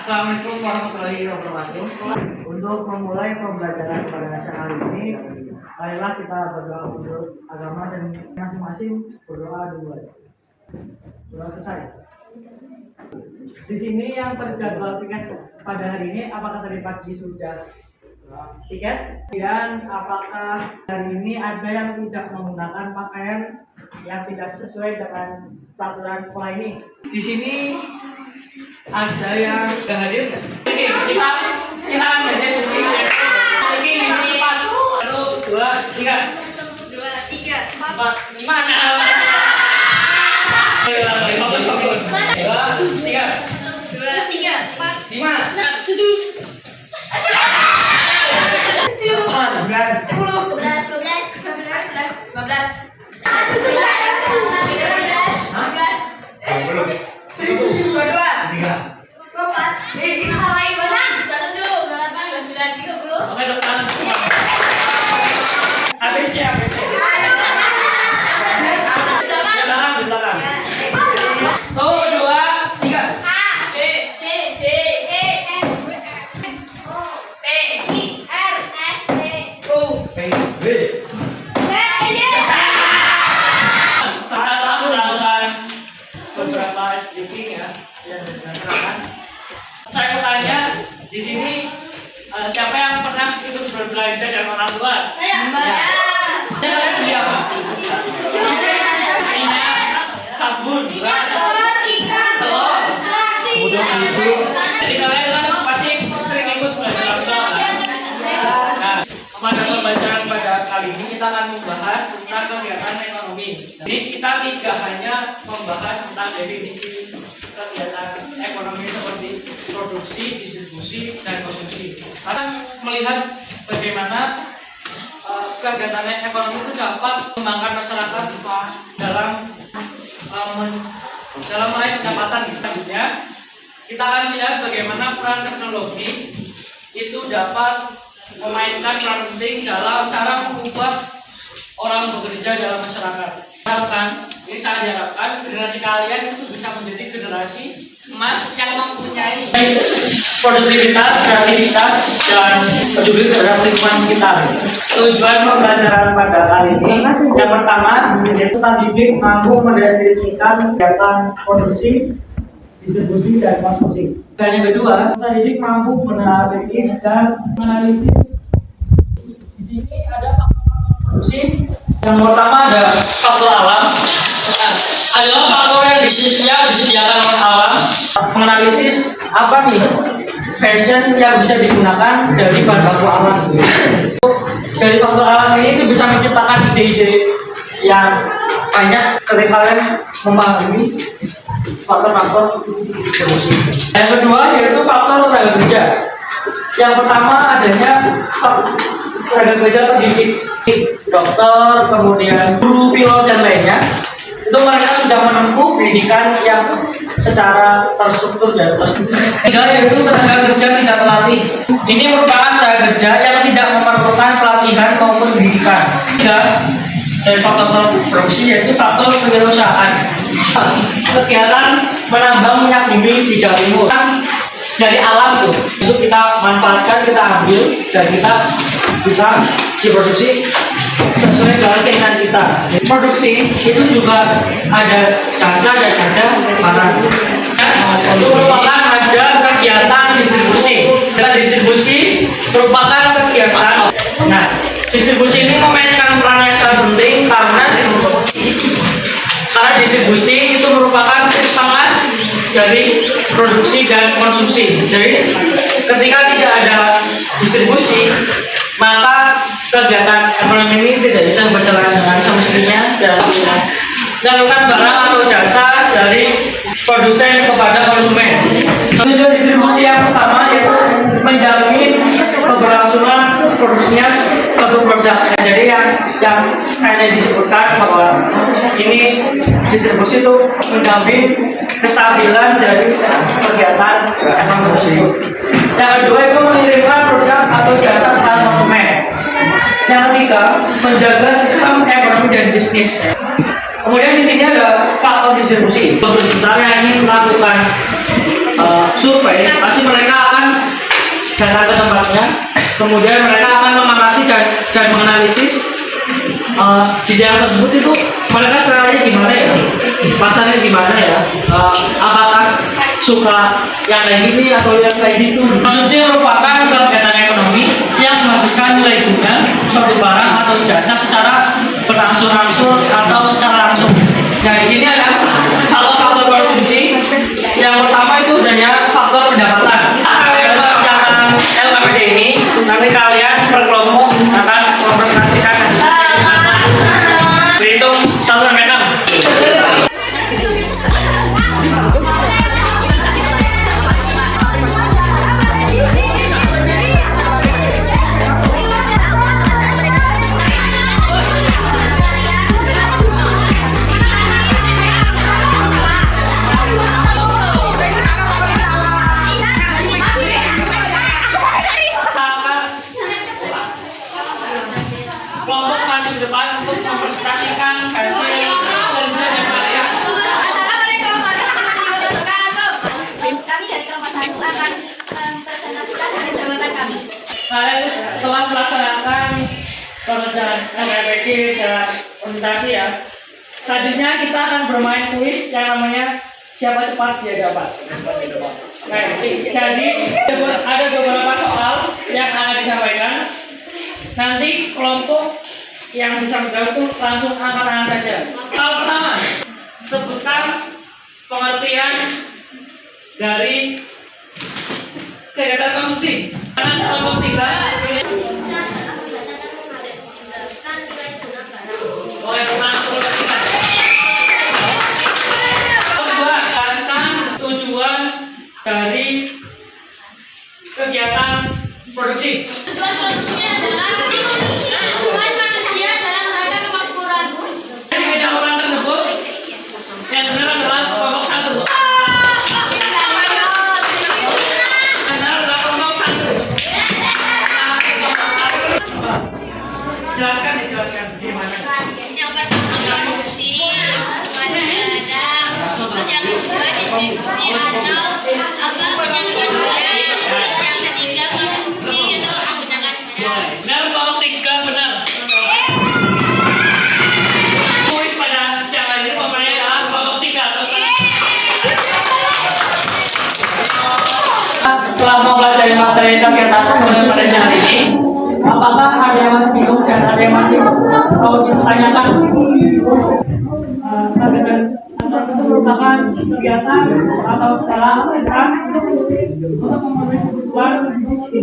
Assalamualaikum warahmatullahi wabarakatuh. Untuk memulai pembelajaran pada nasional ini, marilah kita berdoa menurut agama dan masing-masing berdoa dulu. Sudah selesai. Di sini yang terjadwal tiket pada hari ini, apakah tadi pagi sudah tiket? Dan apakah hari ini ada yang tidak menggunakan pakaian yang tidak sesuai dengan peraturan sekolah ini? Di sini ada yang nggak hadir? Kita ambil sedikit. Ini cepat. 1, 2, 3. 2, 3, 4, 5. Fokus. 2, 3. 2, 3, 4, 5. 7, 8, 9, 10, 11, 12, 13, 14, ABC. Belakang. 2, 3. B. Saya melakukan beberapa speaking ya, yang diterangkan. Saya mau tanya di sini siapa yang pernah ikut berbelanja dengan orang tua? Saya beli apa? Minyak, sabun, telur. Jadi kalian kan pasti sering ikut belanja orang tua. Nah, pada pembelajaran pada kali ini kita akan membahas tentang kegiatan ekonomi. Jadi kita tidak hanya membahas tentang definisi kegiatan ekonomi seperti produksi, distribusi, dan konsumsi. Karena melihat bagaimana kegiatan ekonomi itu dapat mengembangkan masyarakat dalam meraih pendapatan. Selanjutnya kita akan lihat bagaimana peran teknologi itu dapat memainkan peran penting dalam cara mengubah orang bekerja dalam masyarakat. Saya harapkan generasi kalian itu bisa menjadi generasi emas yang mempunyai produktivitas, kreativitas, dan peduli terhadap lingkungan sekitar. Tujuan pembelajaran pada kali ini yang pertama yaitu didik mampu mendefinisikan kegiatan produksi, distribusi, dan konsumsi. Dan yang kedua, didik mampu menganalisis dan menganalisis. Di sini ada faktor produksi. Yang pertama ada faktor alam. Adalah faktor yang disediakan oleh alam. Menganalisis apa nih fashion yang bisa digunakan dari bahan baku alam. Dari faktor alam ini itu bisa menciptakan ide-ide yang banyak ketika kalian memahami faktor-faktor produksi. Yang kedua yaitu faktor tenaga kerja. Yang pertama adanya tenaga kerja terdidik, dokter, kemudian guru, pilot, dan lainnya. Itu mereka sudah menempuh pendidikan yang secara terstruktur dan terstruktur. Ketiga yaitu tenaga kerja tidak terlatih. Ini merupakan tenaga kerja yang tidak memerlukan pelatihan maupun pendidikan. Tiga, dari faktor produksi yaitu faktor kewirausahaan. Kegiatan menambang minyak bumi di Jawa Timur dari alam tuh, itu kita manfaatkan, kita ambil, dan kita bisa diproduksi sesuai dengan keinginan kita. Produksi itu juga ada jasa dan ada barang. Itu merupakan ada kegiatan distribusi. Distribusi merupakan kegiatan. Nah, distribusi ini memainkan peran yang sangat penting karena distribusi itu merupakan setengah dari produksi dan konsumsi. Jadi ketika tidak ada distribusi, maka kegiatan ekonomi ini tidak bisa berjalan dengan semestinya dan menyalurkan barang atau jasa dari produsen kepada konsumen. Tujuan distribusi yang pertama yaitu menjamin keberlangsungan produksinya suatu produk. Jadi yang hanya disebutkan bahwa ini distribusi itu menjamin kestabilan dari kegiatan ekonomi. Yang kedua itu mengirimkan produk atau jasa kepada konsumen. Yang ketiga menjaga sistem ekonomi dan bisnis. Kemudian di sini ada faktor distribusi. Besar yang ingin melakukan survei, pasti mereka akan datang ke tempatnya, kemudian mereka akan mengamati dan menganalisis di daerah tersebut itu mereka sebenarnya gimana ya, pasarnya gimana ya, apakah suka yang kayak gini atau yang kayak gitu. Konsumsi merupakan kegiatan ekonomi yang menghabiskan nilai guna suatu barang atau jasa secara berangsur-angsur atau secara langsung. Nah, di sini ada faktor konsumsi. Yang pertama itu adanya faktor pendapatan. Jangan LKPD ini nanti kalian berkelompok akan mempresentasikan. Berhitung 1 sampai 6. Kelompok maju depan untuk mempresentasikan hasil kerja yang kalian. Assalamualaikum warahmatullahi wabarakatuh. Kami dari kelompok 1 akan mempresentasikan hasil jawaban kami. Kalian telah melaksanakan pekerjaan LKPD dan presentasi ya. Selanjutnya kita akan bermain kuis yang namanya siapa cepat dia dapat. Nah, jadi ada beberapa soal yang akan disampaikan. Nanti kelompok yang bisa menjawab itu langsung angkat tangan saja. Soal pertama, sebutkan pengertian dari kegiatan konsumsi. Kelompok 3 pilih. Oleh teman kedua, jelaskan tujuan dari kegiatan produksi. Tujuan produksinya adalah tujuan manusia dalam rangka kemakmuran. Jadi jawaban tersebut yang benar adalah kelompok 1. Benar adalah kelompok 1. Jelaskan gimana? Yang pertama produksi, yang kedua distribusi atau penyaluran. Yang ketiga konsumsi itu menggunakan barang. Benar, kelompok 3 benar. Kuis pada siang hari ini pemainnya adalah kelompok 3. Setelah mempelajari materi kegiatan konsumsi pada siang ini, apakah ada yang masih bingung dan ada yang masih mau ditanyakan? Kegiatan kantor itu merupakan kegiatan atau skala aktivitas untuk memenuhi kebutuhan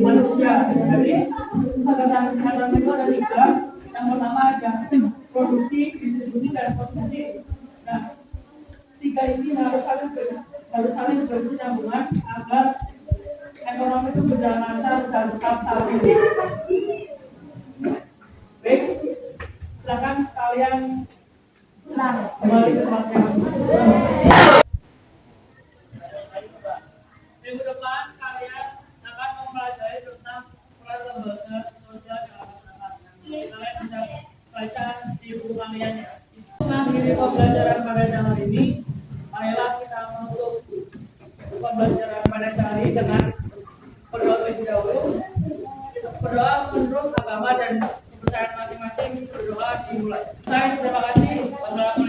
manusia. Jadi kegiatan itu ada 3. Yang pertama ada produksi, distribusi, dan konsumsi. Nah, 3 ini harus saling berkesinambungan agar ekonomi itu berjalan lancar dan tetap stabil. Baik, silakan kalian kembali ke tempatnya. Minggu depan kalian akan mempelajari tentang peran lembaga sosial dalam masyarakat. Kalian bisa baca di buku kalian ya. Mengakhiri pembelajaran pada siang hari ini, marilah kita menutup pembelajaran pada siang hari dengan berdoa terlebih dahulu. Berdoa menurut agama dan kepercayaan masing-masing. Berdoa dimulai. Saya terima kasih. Wassalamualaikum.